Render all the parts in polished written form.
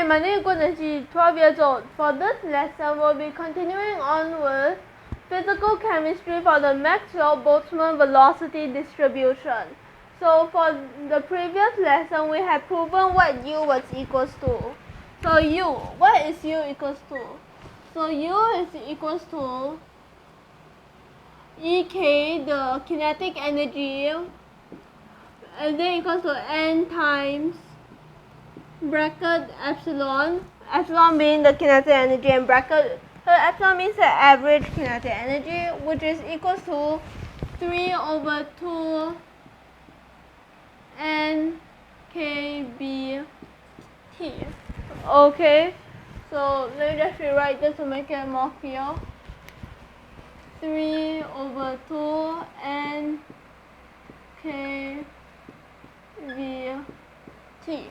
my name is Guang, 12 years old. For this lesson, we'll be continuing on with physical chemistry for the Maxwell-Boltzmann velocity distribution. So for the previous lesson, we had proven what U was equals to. So U, what is U equals to? So U is equals to EK, the kinetic energy, and then equals to N times bracket epsilon. Epsilon being the kinetic energy and bracket, so epsilon means the average kinetic energy, which is equals to 3 over 2 NKBT. Okay, so let me just rewrite this to make it more clear. 3 over 2 NKBT.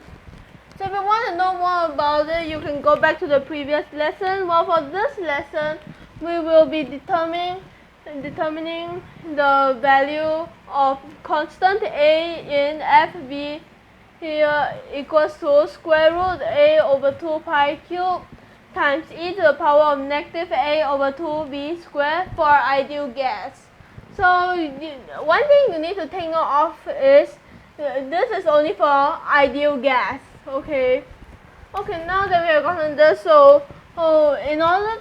So if you want to know more about it, you can go back to the previous lesson. Well, for this lesson, we will be determining the value of constant A in FB here equals to square root A over 2 pi cubed times e to the power of negative A over 2b squared for ideal gas. So one thing you need to take note of is this is only for ideal gas. Okay, now that we have gotten this, so in order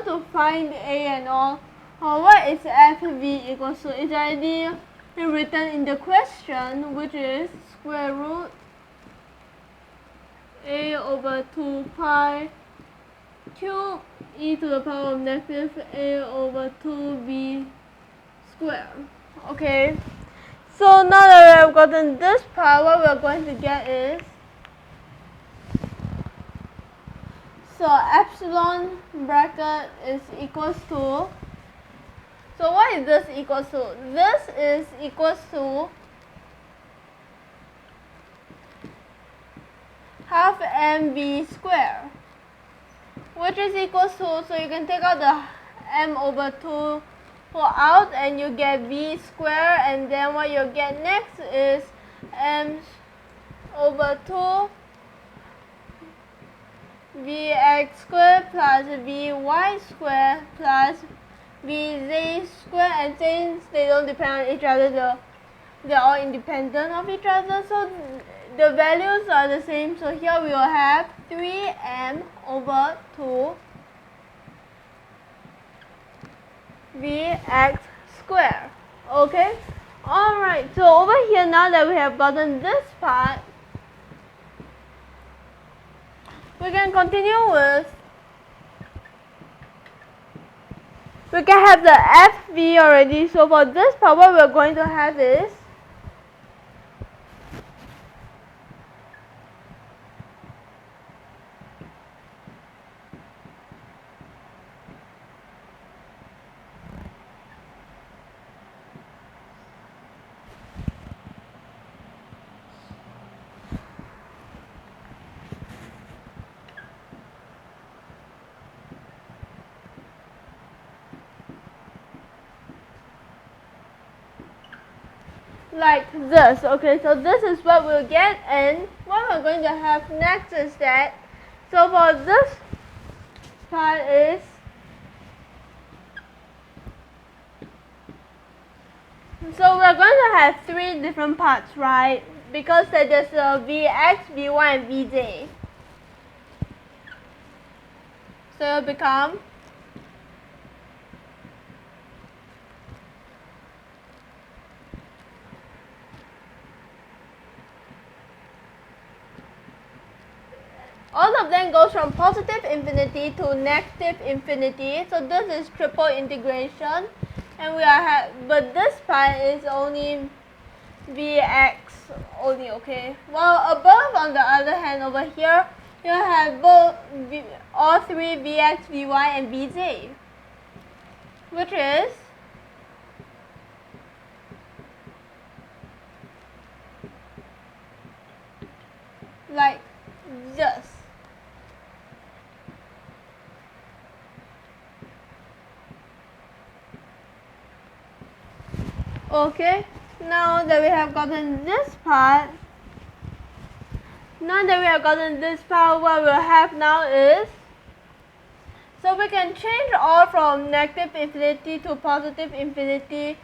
to find A and all, what is FV equals to? It's already written in the question, which is square root A over 2 pi cube e to the power of negative A over 2b squared. Okay. So now that we have gotten this part, what we are going to get is, so epsilon bracket is equals to, so what is this equals to? This is equals to half mv squared, which is equals to, so you can take out the m over 2 out and you get v squared, and then what you'll get next is m over 2 vx squared plus vy squared plus vz squared, and since they don't depend on each other, they're all independent of each other, so the values are the same. So here we will have 3m over 2 vx squared. Okay, alright, so over here, now that we have gotten this part, we can continue with, we can have the FV already. So for this part, what we're going to have is, like this. Okay, so this is what we'll get, and what we're going to have next is that, so for this part is, so we're going to have 3 different parts, right? Because there's a Vx, Vy, and Vj. So it'll become all of them goes from positive infinity to negative infinity. So this is triple integration, and we are but this part is only Vx only. Okay. Well, above, on the other hand, over here you have all 3 Vx, Vy, and Vj, which is like this. Okay, now that we have gotten this part, Now that we have gotten this part, what we'll have now is, so we can change all from negative infinity to positive infinity.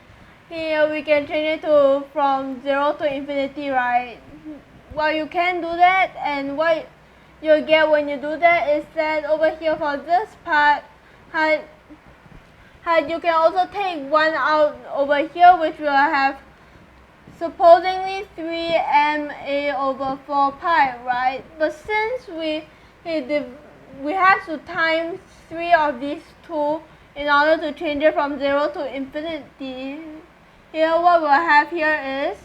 Here we can change it to from 0 to infinity, right? Well, you can do that, and what you'll get when you do that is that over here for this part, you can also take 1 out over here, which will have supposedly 3ma over 4 pi, right? But since we have to times 3 of these two in order to change it from 0 to infinity, here what we'll have here is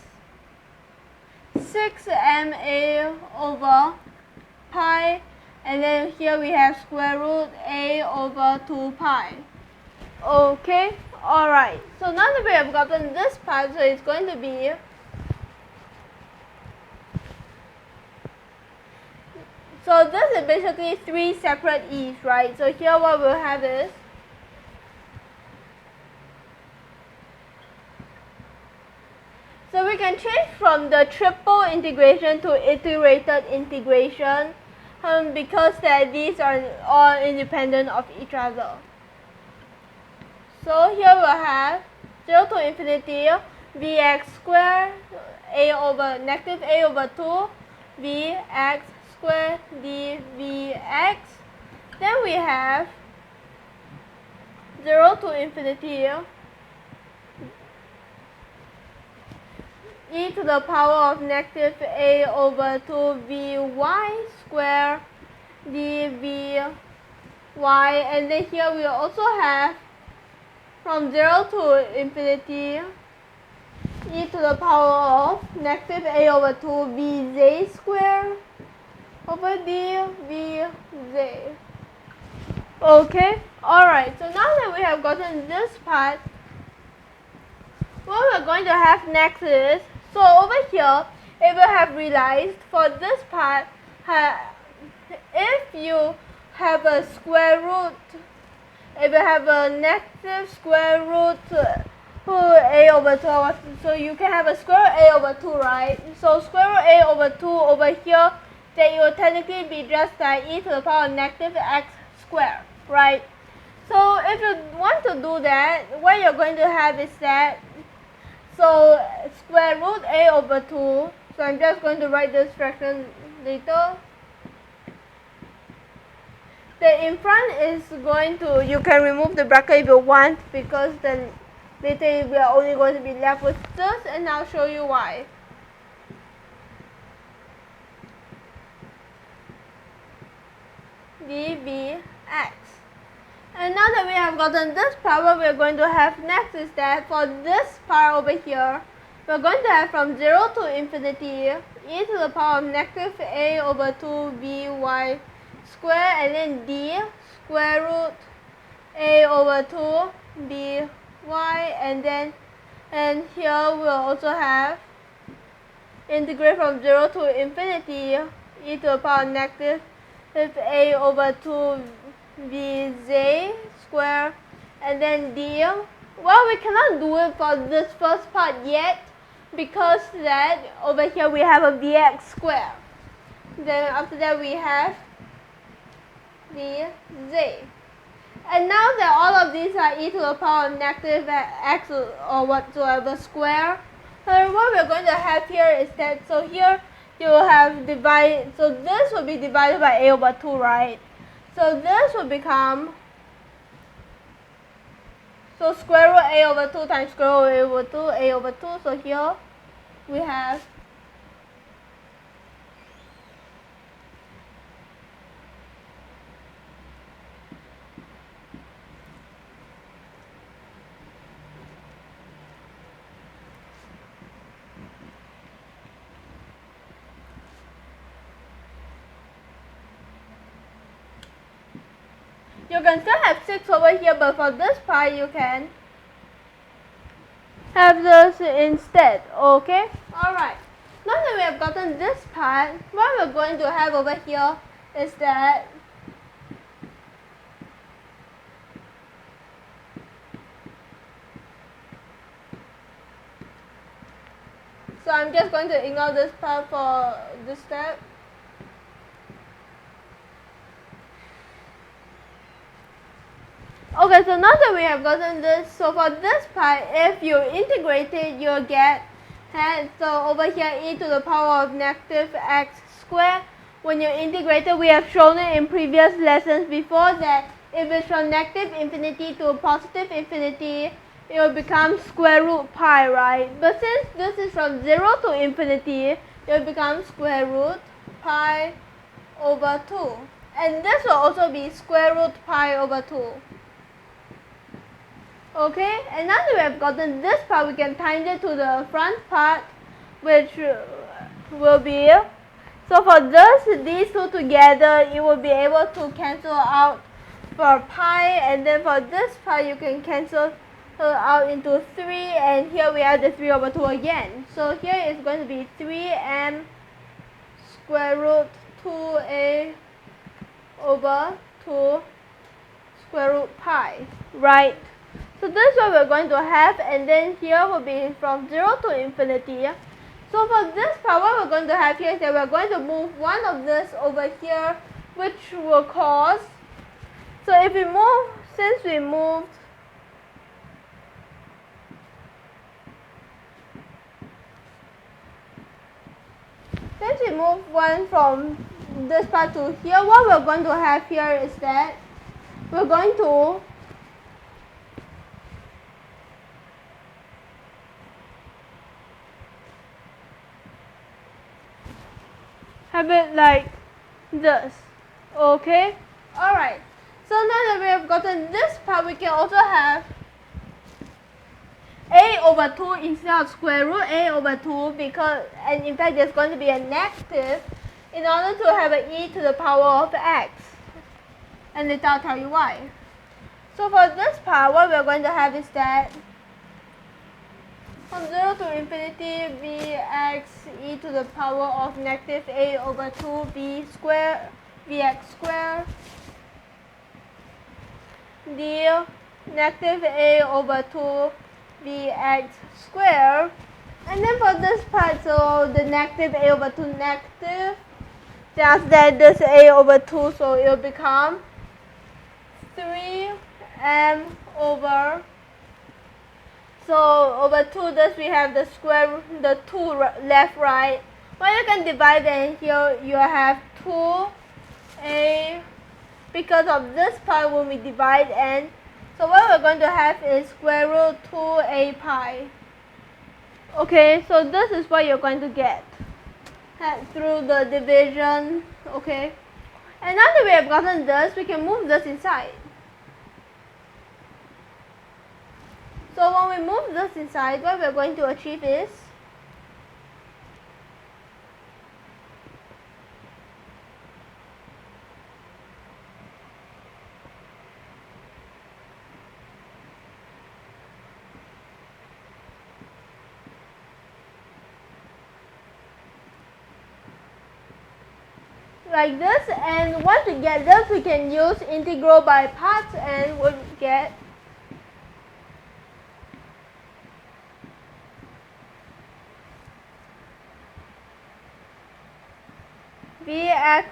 6ma over pi, and then here we have square root a over 2 pi. Okay, alright. So now that we have gotten this part, so it's going to be so this is basically 3 separate e's, right? So here what we'll have is so we can change from the triple integration to iterated integration because that these are all independent of each other. So here we'll have 0 to infinity vx squared a over negative a over 2 vx squared dvx. Then we have 0 to infinity e to the power of negative a over 2 vy squared dvy, and then here we also have from 0 to infinity e to the power of negative a over 2 vz squared over dvz. Okay, alright, so now that we have gotten this part, what we're going to have next is, so over here, if you have realized for this part, if you have a square root, if you have a negative square root a over 2, so you can have a square root a over 2, right? So square root a over 2 over here, then it will technically be just like e to the power of negative x squared, right? So if you want to do that, what you're going to have is that, so square root a over 2, so I'm just going to write this fraction later. The in front is going to, you can remove the bracket if you want, because then later we are only going to be left with this, and I'll show you why. dvx. And now that we have gotten this part, what we're going to have next is that for this part over here, we're going to have from 0 to infinity e to the power of negative a over 2 vy square, and then d square root a over 2 dy, and here we'll also have integrate from 0 to infinity e to the power of negative a over 2 vz square, and then d. Well, we cannot do it for this first part yet because that over here we have a vx square. Then after that we have vz. And now that all of these are e to the power of negative x or whatsoever square, what we're going to have here is that, so here you will have divide, so this will be divided by a over 2, right? So this will become, so square root a over 2 times square root a over 2, a over 2, so here we have you can still have 6 over here, but for this part you can have this instead. Okay, alright. Now that we have gotten this part, what we're going to have over here is that so I'm just going to ignore this part for this step. Okay, so now that we have gotten this, so for this part, if you integrate it, you'll get so over here e to the power of negative x squared. When you integrate it, we have shown it in previous lessons before that if it's from negative infinity to positive infinity, it will become square root pi, right? But since this is from 0 to infinity, it will become square root pi over 2. And this will also be square root pi over 2. Okay, and now that we have gotten this part, we can times it to the front part, which will be, so for this, these two together, you will be able to cancel out for pi, and then for this part, you can cancel out into 3, and here we have the 3 over 2 again. So here is going to be 3m square root 2a over 2 square root pi, right? So this is what we're going to have, and then here will be from 0 to infinity. So for this part, what we're going to have here is that we're going to move one of this over here, which will cause, so if we move, since we moved one from this part to here, what we're going to have here is that we're going to have it like this. Okay, alright, so now that we have gotten this part, we can also have a over 2 instead of square root a over 2, because, and in fact there's going to be a negative in order to have an e to the power of x, and later I'll tell you why. So for this part, what we're going to have is that from 0 to infinity, vx e to the power of negative a over 2 v square vx square d negative a over 2 vx square, and then for this part, so the negative a over 2 negative, just that this a over 2, so it will become 3m over, so over 2, this we have the square, the 2 left, right. Well, you can divide, and here you have 2a, because of this part when we divide, and so what we're going to have is square root 2a pi. Okay, so this is what you're going to get through the division. Okay, and now that we have gotten this, we can move this inside. So when we move this inside, what we're going to achieve is like this, and once we get this, we can use integral by parts, and we'll get vx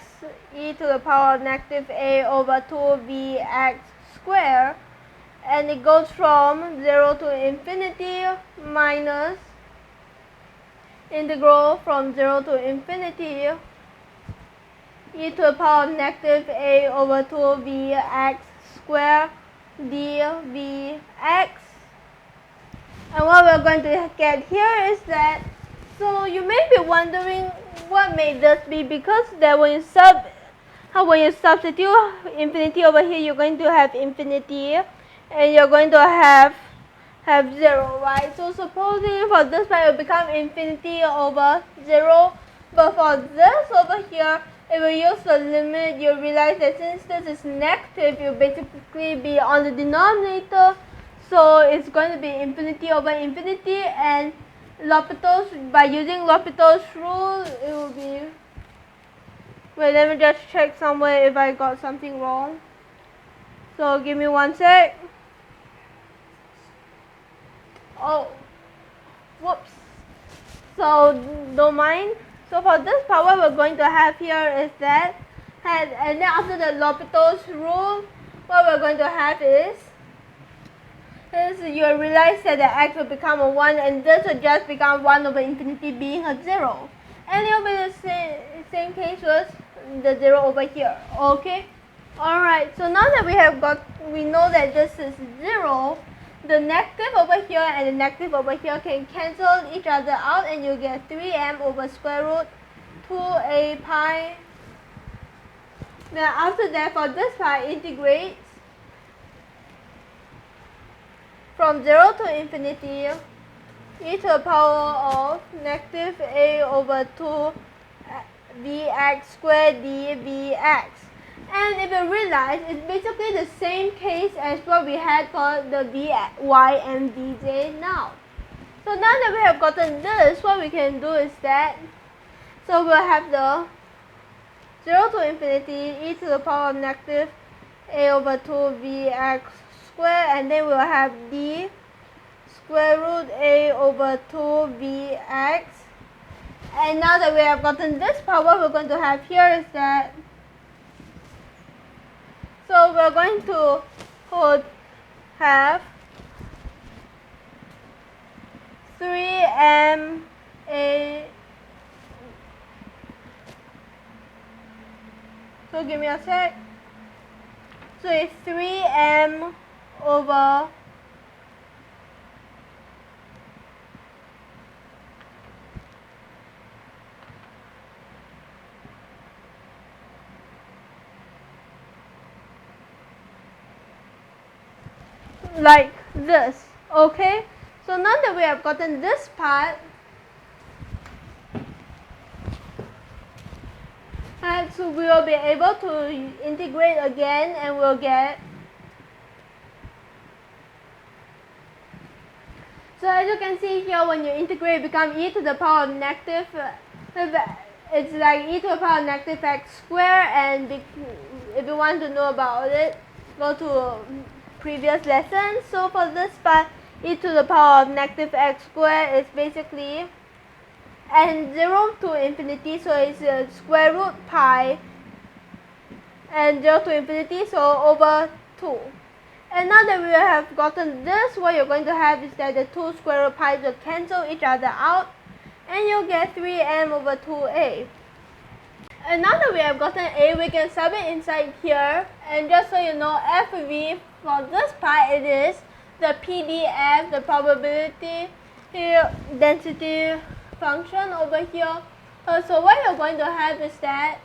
e to the power of negative a over 2 vx square, and it goes from 0 to infinity minus integral from 0 to infinity e to the power of negative a over 2 vx square dvx. And what we're going to get here is that, so you may be wondering what may this be, because that when you substitute infinity over here, you're going to have infinity, and you're going to have 0, right? So supposing for this part it will become infinity over 0, but for this over here, if we use the limit, you realize that since this is negative, it will basically be on the denominator, so it's going to be infinity over infinity, and L'Hopital's, by using L'Hopital's rule, it will be, wait, let me just check somewhere if I got something wrong. So give me one sec. Oh, whoops. So don't mind. So for this part, what we're going to have here is that, and then after the L'Hopital's rule, what we're going to have is you realize that the x will become a 1 and this will just become 1 over infinity being a 0. And it will be the same case with the 0 over here. Okay? Alright, so now that we know that this is 0, the negative over here and the negative over here can cancel each other out and you get 3m over square root 2a pi. Now after that, for this pi, integrate from 0 to infinity e to the power of negative a over 2 vx squared dvx. And if you realize, it's basically the same case as what we had for the vy and vj now. So now that we have gotten this, what we can do is that, so we'll have the 0 to infinity e to the power of negative a over 2 vx squared, and then we'll have d square root a over 2 vx. And now that we have gotten this part, what we're going to have here is that, so we're going to have 3m a, so give me a sec, so it's 3m over like this. Okay, so now that we have gotten this part, and so we will be able to integrate again and we'll get, so as you can see here, when you integrate, it becomes e to the power of negative, it's like e to the power of negative x squared, and if you want to know about it, go to previous lesson. So for this part, e to the power of negative x squared is basically, and 0 to infinity, so it's square root pi, and 0 to infinity, so over 2. And now that we have gotten this, what you're going to have is that the 2 square root pi's will cancel each other out, and you'll get 3m over 2a. And now that we have gotten a, we can sub it inside here, and just so you know, FV for this part, it is the PDF, the probability density function over here. So what you're going to have is that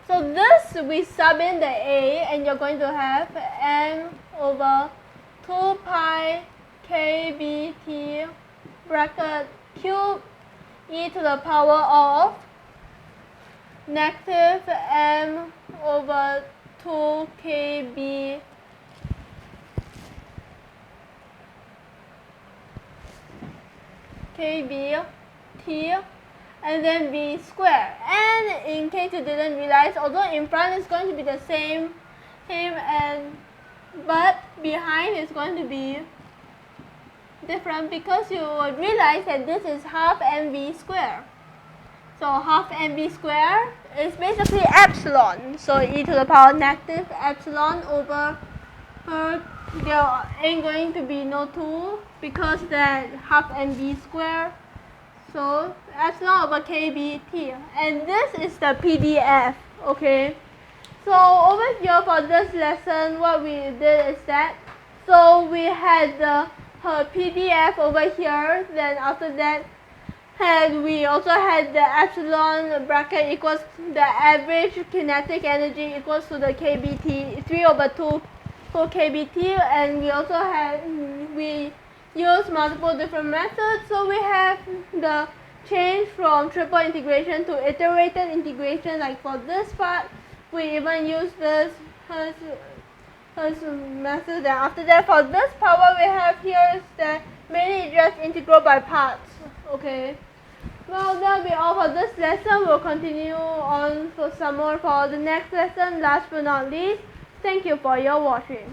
so this we sub in the a, and you're going to have m over 2 pi kbt bracket cube e to the power of negative m over 2 kb t, and then b squared. And in case you didn't realize, although in front is going to be the same, but behind is going to be different, because you would realize that this is half mv squared. So half mv squared is basically epsilon. So e to the power negative epsilon over, there ain't going to be no 2 because that half mv squared. So epsilon over kbt, and this is the PDF. Okay. So over here for this lesson, what we did is that, so we had her PDF over here, then after that we also had the epsilon bracket equals the average kinetic energy equals to the kbt, 3 over 2 for kbt, and we also had, we used multiple different methods. So we have the change from triple integration to iterated integration, like for this part we even use this method. And after that, for this part, what we have here is that mainly just integral by parts. Okay. Well, that'll be all for this lesson. We'll continue on for some more for the next lesson. Last but not least, thank you for your watching.